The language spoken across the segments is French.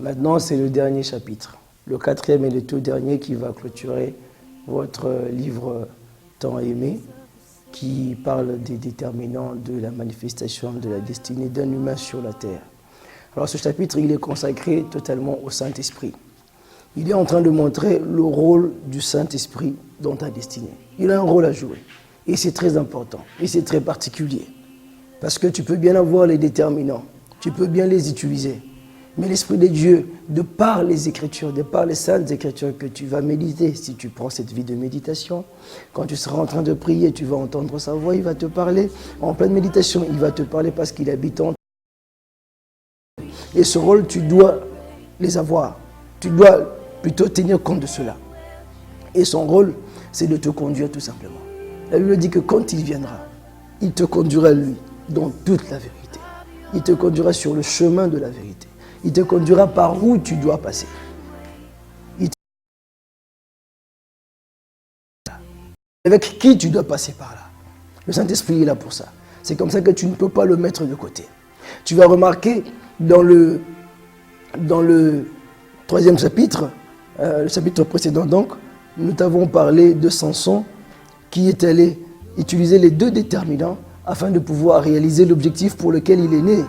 Maintenant, c'est le dernier chapitre, le 4e et le tout dernier qui va clôturer votre livre tant aimé, qui parle des déterminants de la manifestation de la destinée d'un humain sur la terre. Alors ce chapitre, il est consacré totalement au Saint-Esprit. Il est en train de montrer le rôle du Saint-Esprit dans ta destinée. Il a un rôle à jouer. Et c'est très important. Et c'est très particulier. Parce que tu peux bien avoir les déterminants. Tu peux bien les utiliser. Mais l'Esprit de Dieu, de par les Écritures, de par les saintes Écritures que tu vas méditer, si tu prends cette vie de méditation, quand tu seras en train de prier, tu vas entendre sa voix, il va te parler. En pleine méditation, il va te parler parce qu'il habite en toi. Et ce rôle, tu dois les avoir. Tu dois plutôt tenir compte de cela. Et son rôle, c'est de te conduire tout simplement. La Bible dit que quand il viendra, il te conduira lui dans toute la vérité. Il te conduira sur le chemin de la vérité. Il te conduira par où tu dois passer. Avec qui tu dois passer par là. Le Saint-Esprit est là pour ça. C'est comme ça que tu ne peux pas le mettre de côté. Tu vas remarquer dans le 3e chapitre, le chapitre précédent donc, nous t'avons parlé de Samson qui est allé utiliser les deux déterminants afin de pouvoir réaliser l'objectif pour lequel il est né.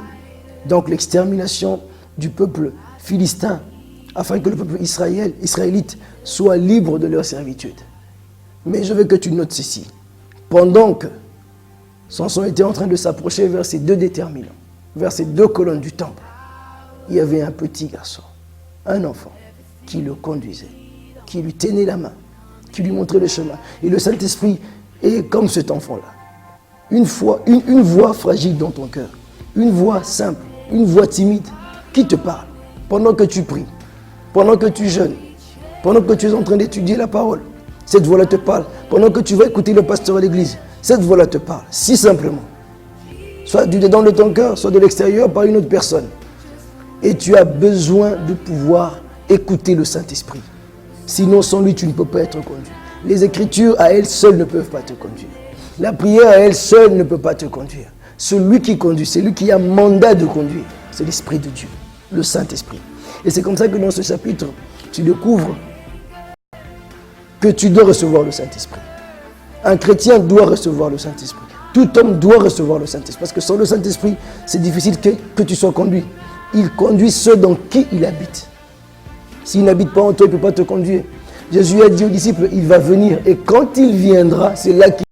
Donc l'extermination du peuple philistin, afin que le peuple israélite soit libre de leur servitude. Mais je veux que tu notes ceci. Pendant que Samson était en train de s'approcher vers ces deux déterminants, vers ces deux colonnes du temple, il y avait un petit garçon, un enfant, qui le conduisait, qui lui tenait la main, qui lui montrait le chemin. Et le Saint-Esprit est comme cet enfant-là. Une voix fragile dans ton cœur, une voix simple, une voix timide, qui te parle pendant que tu pries, pendant que tu jeûnes, pendant que tu es en train d'étudier la parole. Cette voix-là te parle. Pendant que tu vas écouter le pasteur à l'église, cette voix-là te parle, si simplement. Soit du dedans de ton cœur, soit de l'extérieur par une autre personne. Et tu as besoin de pouvoir écouter le Saint-Esprit. Sinon, sans lui, tu ne peux pas être conduit. Les Écritures, à elles seules, ne peuvent pas te conduire. La prière, à elle seule, ne peut pas te conduire. Celui qui conduit, celui qui a mandat de conduire, c'est l'Esprit de Dieu, le Saint-Esprit. Et c'est comme ça que dans ce chapitre, tu découvres que tu dois recevoir le Saint-Esprit. Un chrétien doit recevoir le Saint-Esprit. Tout homme doit recevoir le Saint-Esprit. Parce que sans le Saint-Esprit, c'est difficile que tu sois conduit. Il conduit ceux dans qui il habite. S'il n'habite pas en toi, il ne peut pas te conduire. Jésus a dit aux disciples, il va venir. Et quand il viendra, c'est là qu'il